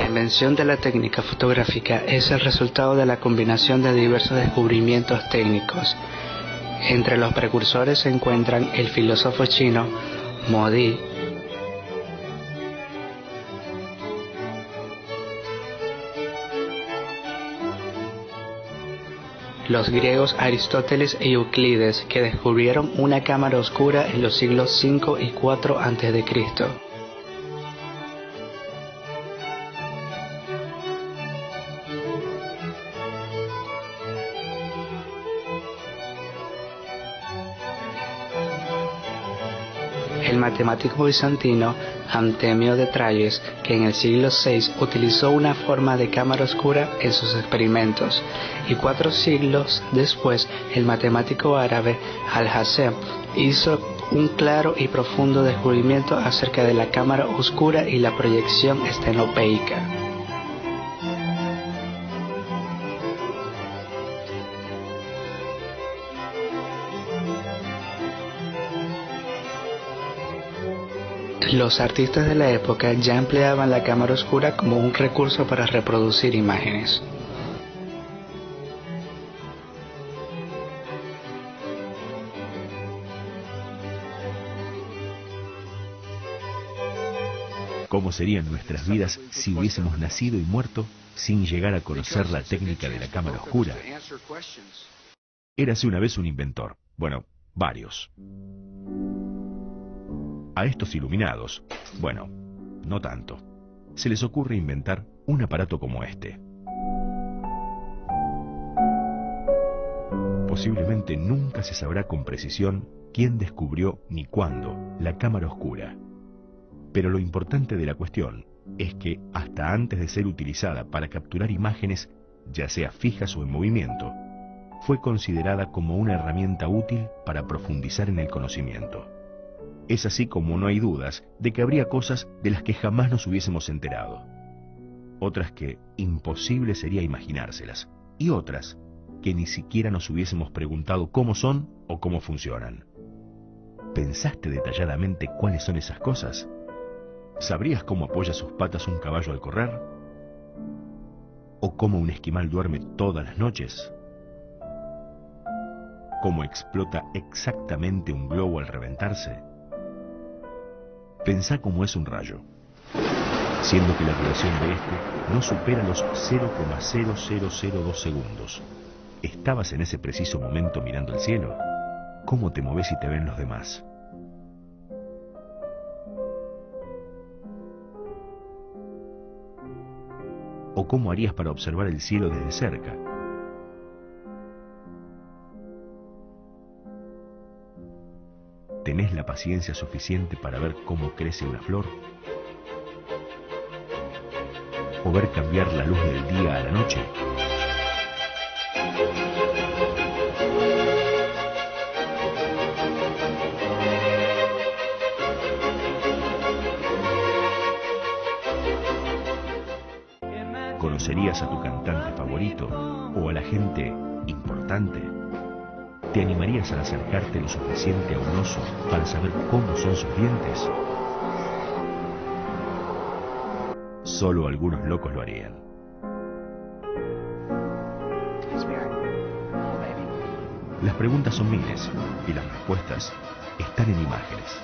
La invención de la técnica fotográfica es el resultado de la combinación de diversos descubrimientos técnicos. Entre los precursores se encuentran el filósofo chino Mo Di, los griegos Aristóteles y Euclides, que descubrieron una cámara oscura en los siglos V y IV a.C., el matemático bizantino Antemio de Tralles, que en el siglo VI utilizó una forma de cámara oscura en sus experimentos, y 4 siglos después el matemático árabe Alhazen hizo un claro y profundo descubrimiento acerca de la cámara oscura y la proyección estenopeica. Los artistas de la época ya empleaban la cámara oscura como un recurso para reproducir imágenes. ¿Cómo serían nuestras vidas si hubiésemos nacido y muerto sin llegar a conocer la técnica de la cámara oscura? Érase una vez un inventor, bueno, varios. A estos iluminados, bueno, no tanto, se les ocurre inventar un aparato como este. Posiblemente nunca se sabrá con precisión quién descubrió ni cuándo la cámara oscura. Pero lo importante de la cuestión es que hasta antes de ser utilizada para capturar imágenes, ya sea fijas o en movimiento, fue considerada como una herramienta útil para profundizar en el conocimiento. Es así como no hay dudas de que habría cosas de las que jamás nos hubiésemos enterado. Otras que imposible sería imaginárselas. Y otras que ni siquiera nos hubiésemos preguntado cómo son o cómo funcionan. ¿Pensaste detalladamente cuáles son esas cosas? ¿Sabrías cómo apoya sus patas un caballo al correr? ¿O cómo un esquimal duerme todas las noches? ¿Cómo explota exactamente un globo al reventarse? Pensá cómo es un rayo, siendo que la duración de este no supera los 0,0002 segundos. ¿Estabas en ese preciso momento mirando el cielo? ¿Cómo te moves y te ven los demás? ¿O cómo harías para observar el cielo desde cerca? ¿Tenés la paciencia suficiente para ver cómo crece una flor? ¿O ver cambiar la luz del día a la noche? ¿Conocerías a tu cantante favorito o a la gente importante? ¿Te animarías a acercarte lo suficiente a un oso para saber cómo son sus dientes? Solo algunos locos lo harían. Las preguntas son miles y las respuestas están en imágenes.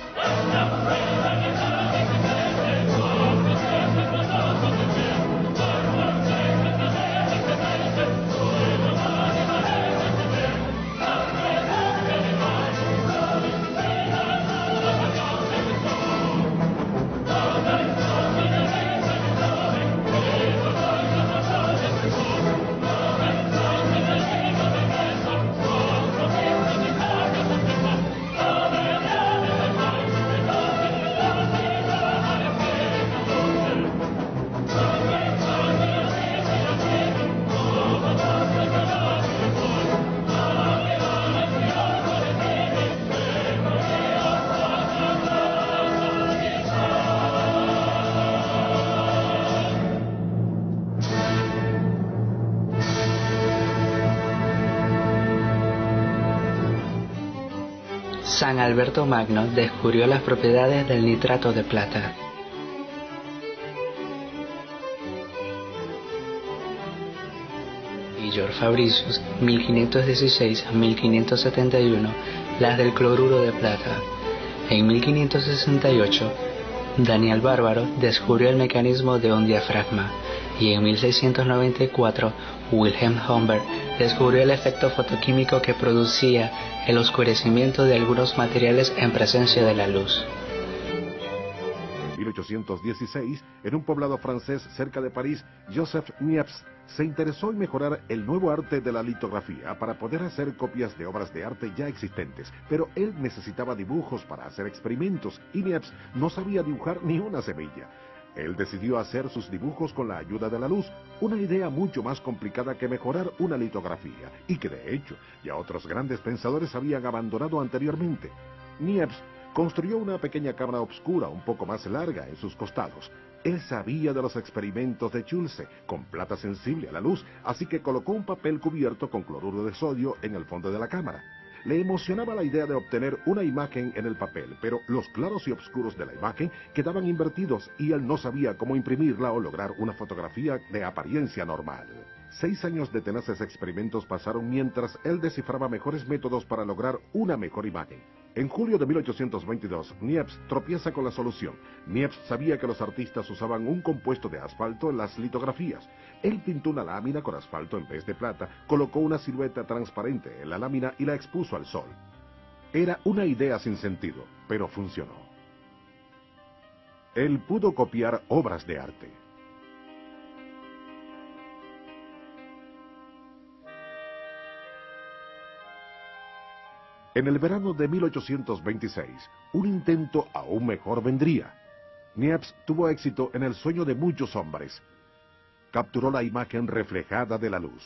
San Alberto Magno descubrió las propiedades del nitrato de plata. por Fabricius 1516-1571 las del cloruro de plata. En 1568, Daniel Bárbaro descubrió el mecanismo de un diafragma, y en 1694 Wilhelm Humber descubrió el efecto fotoquímico que producía el oscurecimiento de algunos materiales en presencia de la luz. En 1816, en un poblado francés cerca de París, Joseph Niepce se interesó en mejorar el nuevo arte de la litografía para poder hacer copias de obras de arte ya existentes, pero él necesitaba dibujos para hacer experimentos y Niepce no sabía dibujar ni una semilla. Él decidió hacer sus dibujos con la ayuda de la luz, una idea mucho más complicada que mejorar una litografía, y que de hecho ya otros grandes pensadores habían abandonado anteriormente. Niepce construyó una pequeña cámara obscura un poco más larga en sus costados. Él sabía de los experimentos de Schulze con plata sensible a la luz, así que colocó un papel cubierto con cloruro de sodio en el fondo de la cámara. Le emocionaba la idea de obtener una imagen en el papel, pero los claros y oscuros de la imagen quedaban invertidos y él no sabía cómo imprimirla o lograr una fotografía de apariencia normal. 6 años de tenaces experimentos pasaron mientras él descifraba mejores métodos para lograr una mejor imagen. En julio de 1822, Niepce tropieza con la solución. Niepce sabía que los artistas usaban un compuesto de asfalto en las litografías. Él pintó una lámina con asfalto en vez de plata, colocó una silueta transparente en la lámina y la expuso al sol. Era una idea sin sentido, pero funcionó. Él pudo copiar obras de arte. En el verano de 1826, un intento aún mejor vendría. Niepce tuvo éxito en el sueño de muchos hombres. Capturó la imagen reflejada de la luz.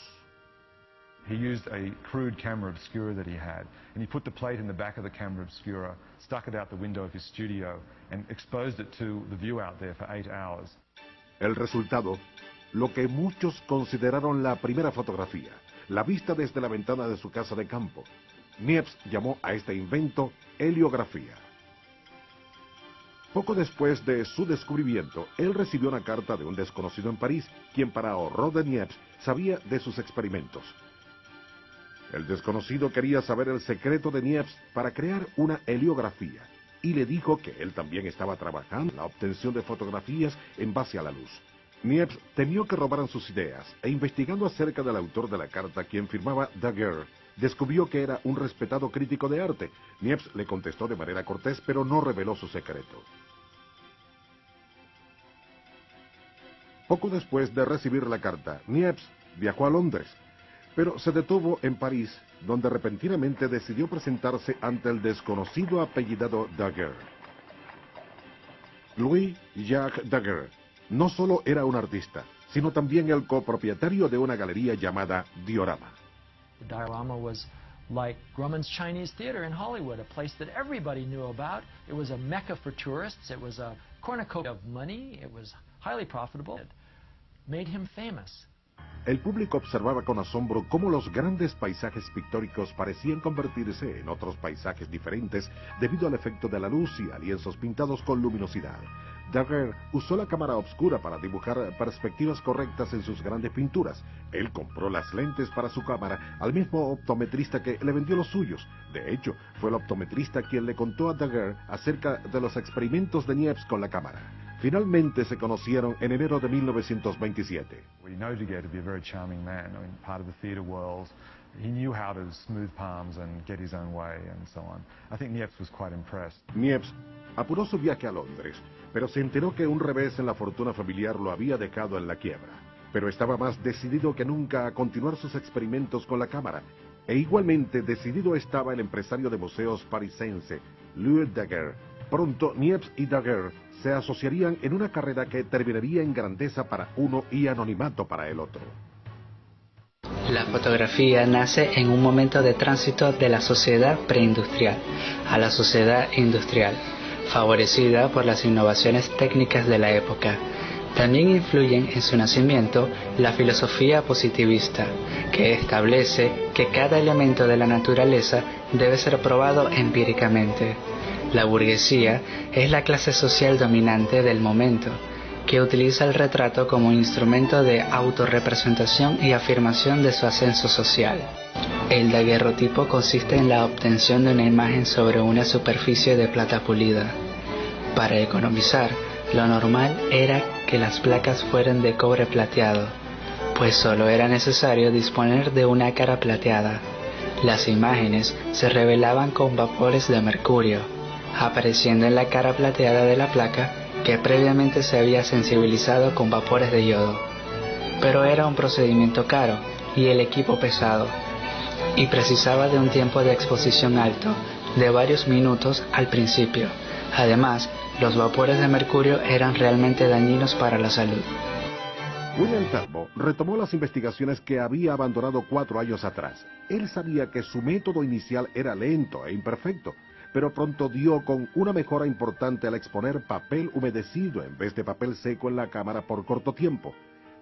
He used a crude camera obscura that he had, and he put the plate in the back of the camera obscura, stuck it out the window of his studio, and exposed it to the view out there for 8 hours. El resultado, lo que muchos consideraron la primera fotografía, la vista desde la ventana de su casa de campo. Niepce llamó a este invento heliografía. Poco después de su descubrimiento, él recibió una carta de un desconocido en París, quien para horror de Niepce sabía de sus experimentos. El desconocido quería saber el secreto de Niepce para crear una heliografía, y le dijo que él también estaba trabajando en la obtención de fotografías en base a la luz. Niepce temió que robaran sus ideas, e investigando acerca del autor de la carta, quien firmaba Daguerre, descubrió que era un respetado crítico de arte. Niepce le contestó de manera cortés, pero no reveló su secreto. Poco después de recibir la carta, Niepce viajó a Londres, pero se detuvo en París, donde repentinamente decidió presentarse ante el desconocido apellidado Daguerre. Louis-Jacques Daguerre no solo era un artista, sino también el copropietario de una galería llamada Diorama. The Diorama was like Grauman's Chinese Theater in Hollywood, a place that everybody knew about. It was a mecca for tourists. It was a cornucopia of money. It was highly profitable. It made him famous. El público observaba con asombro cómo los grandes paisajes pictóricos parecían convertirse en otros paisajes diferentes debido al efecto de la luz y a lienzos pintados con luminosidad. Daguerre usó la cámara obscura para dibujar perspectivas correctas en sus grandes pinturas. Él compró las lentes para su cámara al mismo optometrista que le vendió los suyos. De hecho, fue el optometrista quien le contó a Daguerre acerca de los experimentos de Niepce con la cámara. Finalmente se conocieron en enero de 1927. We know Daguerre to be a very charming man. I mean, part of the theatre world. He knew how to smooth palms and get his own way and so on. I think Niepce was quite impressed. Niepce apuró su viaje a Londres, pero se enteró que un revés en la fortuna familiar lo había dejado en la quiebra. Pero estaba más decidido que nunca a continuar sus experimentos con la cámara. E igualmente decidido estaba el empresario de museos parisense, Louis Daguerre. Pronto Niepce y Daguerre se asociarían en una carrera que terminaría en grandeza para uno y anonimato para el otro. La fotografía nace en un momento de tránsito de la sociedad preindustrial a la sociedad industrial, favorecida por las innovaciones técnicas de la época. También influyen en su nacimiento la filosofía positivista, que establece que cada elemento de la naturaleza debe ser probado empíricamente. La burguesía es la clase social dominante del momento, que utiliza el retrato como instrumento de autorrepresentación y afirmación de su ascenso social. El daguerrotipo consiste en la obtención de una imagen sobre una superficie de plata pulida. Para economizar, lo normal era que las placas fueran de cobre plateado, pues solo era necesario disponer de una cara plateada. Las imágenes se revelaban con vapores de mercurio, apareciendo en la cara plateada de la placa que previamente se había sensibilizado con vapores de yodo. Pero era un procedimiento caro y el equipo pesado, y precisaba de un tiempo de exposición alto, de varios minutos al principio. Además, los vapores de mercurio eran realmente dañinos para la salud. William Talbot retomó las investigaciones que había abandonado 4 años atrás. Él sabía que su método inicial era lento e imperfecto, pero pronto dio con una mejora importante al exponer papel humedecido en vez de papel seco en la cámara por corto tiempo.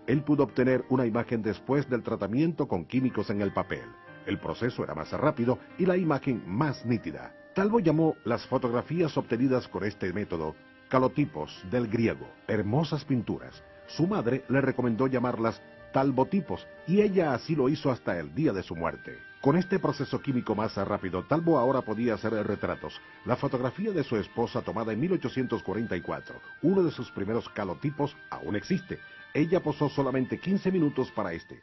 Él pudo obtener una imagen después del tratamiento con químicos en el papel. El proceso era más rápido y la imagen más nítida. Talbot llamó las fotografías obtenidas con este método calotipos, del griego, hermosas pinturas. Su madre le recomendó llamarlas talbotipos y ella así lo hizo hasta el día de su muerte. Con este proceso químico más rápido, Talbot ahora podía hacer retratos. La fotografía de su esposa tomada en 1844, uno de sus primeros calotipos, aún existe. Ella posó solamente 15 minutos para este.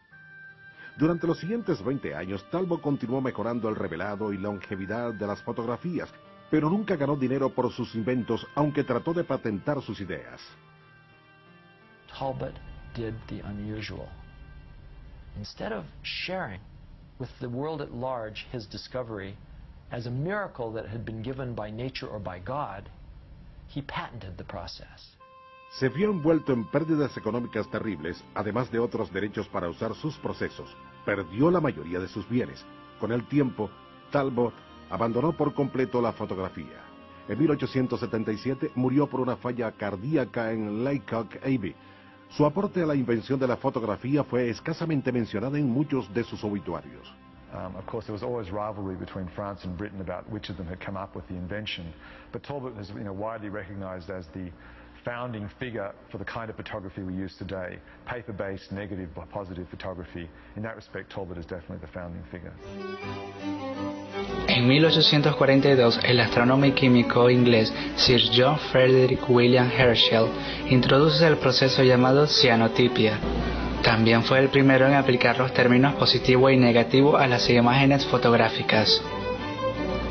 Durante los siguientes 20 años, Talbot continuó mejorando el revelado y longevidad de las fotografías, pero nunca ganó dinero por sus inventos, aunque trató de patentar sus ideas. Talbot did the unusual. Instead of sharing with the world at large his discovery as a miracle that had been given by nature or by God, he patented the process. Se vio envuelto en pérdidas económicas terribles, además de otros derechos para usar sus procesos. Perdió la mayoría de sus bienes. Con el tiempo, Talbot abandonó por completo la fotografía. En 1877 murió por una falla cardíaca en Laycock Abbey. Su aporte a la invención de la fotografía fue escasamente mencionado en muchos de sus obituarios. Of course, there was always rivalry between France and Britain about which of them had come up with the invention. But Talbot is, widely recognized as the founding figure for the kind of photography we use today, paper-based, negative, positive photography. In that respect, Talbot is definitely the founding figure. En 1842, el astrónomo y químico inglés Sir John Frederick William Herschel introduce el proceso llamado cianotipia. También fue el primero en aplicar los términos positivo y negativo a las imágenes fotográficas.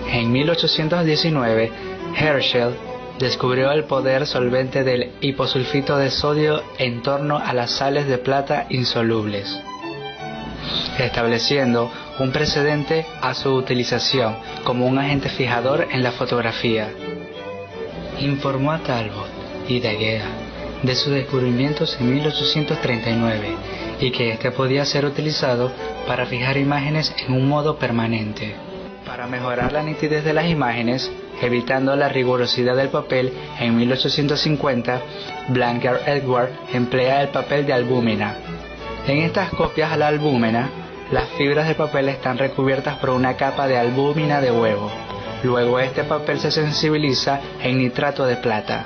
En 1819, Herschel descubrió el poder solvente del hiposulfito de sodio en torno a las sales de plata insolubles, estableciendo un precedente a su utilización como un agente fijador en la fotografía. Informó a Talbot y Daguerre de sus descubrimientos en 1839 y que este podía ser utilizado para fijar imágenes en un modo permanente. Para mejorar la nitidez de las imágenes, evitando la rigurosidad del papel, en 1850, Blanquer Edward emplea el papel de albúmina. En estas copias a la albúmina, las fibras del papel están recubiertas por una capa de albúmina de huevo. Luego este papel se sensibiliza en nitrato de plata.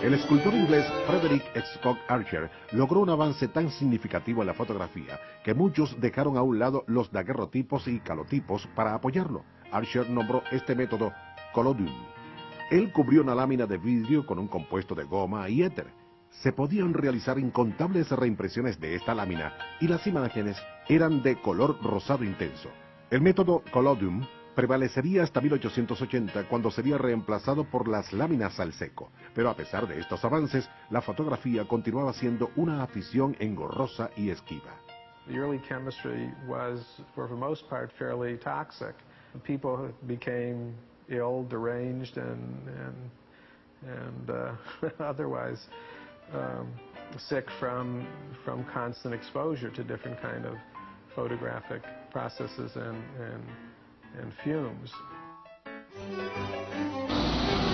El escultor inglés Frederick Scott Archer logró un avance tan significativo en la fotografía que muchos dejaron a un lado los daguerrotipos y calotipos para apoyarlo. Archer nombró este método collodium. Él cubrió una lámina de vidrio con un compuesto de goma y éter. Se podían realizar incontables reimpresiones de esta lámina y las imágenes eran de color rosado intenso. El método collodium prevalecería hasta 1880, cuando sería reemplazado por las láminas al seco. Pero a pesar de estos avances, la fotografía continuaba siendo una afición engorrosa y esquiva. The early chemistry was, for the most part, fairly toxic. People became ill, deranged, and otherwise sick from constant exposure to different kind of photographic processes and fumes.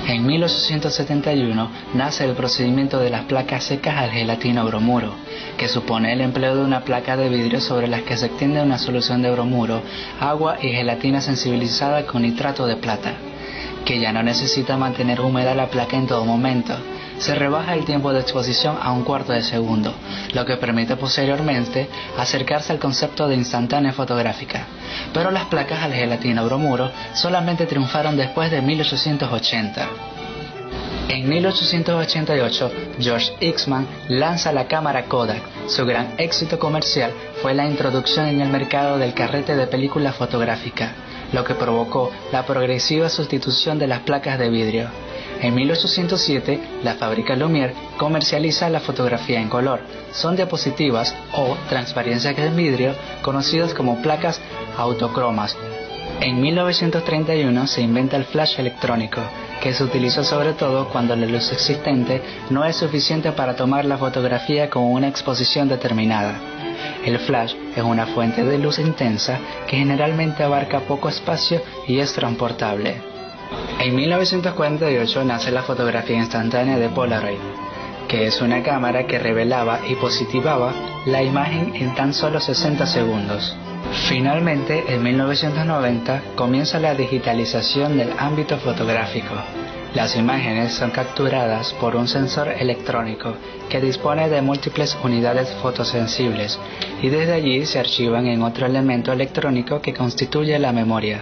En 1871 nace el procedimiento de las placas secas al gelatino bromuro, que supone el empleo de una placa de vidrio sobre las que se extiende una solución de bromuro, agua y gelatina sensibilizada con nitrato de plata. que ya no necesita mantener húmeda la placa en todo momento. Se rebaja el tiempo de exposición a 1/4 de segundo, lo que permite posteriormente acercarse al concepto de instantánea fotográfica. Pero las placas al gelatina bromuro solamente triunfaron después de 1880. En 1888, George Eastman lanza la cámara Kodak. Su gran éxito comercial fue la introducción en el mercado del carrete de película fotográfica, lo que provocó la progresiva sustitución de las placas de vidrio. En 1807, la fábrica Lumière comercializa la fotografía en color. Son diapositivas o transparencias en vidrio conocidas como placas autocromas. En 1931 se inventa el flash electrónico, que se utiliza sobre todo cuando la luz existente no es suficiente para tomar la fotografía con una exposición determinada. El flash es una fuente de luz intensa que generalmente abarca poco espacio y es transportable. En 1948 nace la fotografía instantánea de Polaroid, que es una cámara que revelaba y positivaba la imagen en tan solo 60 segundos. Finalmente, en 1990 comienza la digitalización del ámbito fotográfico. Las imágenes son capturadas por un sensor electrónico que dispone de múltiples unidades fotosensibles y desde allí se archivan en otro elemento electrónico que constituye la memoria.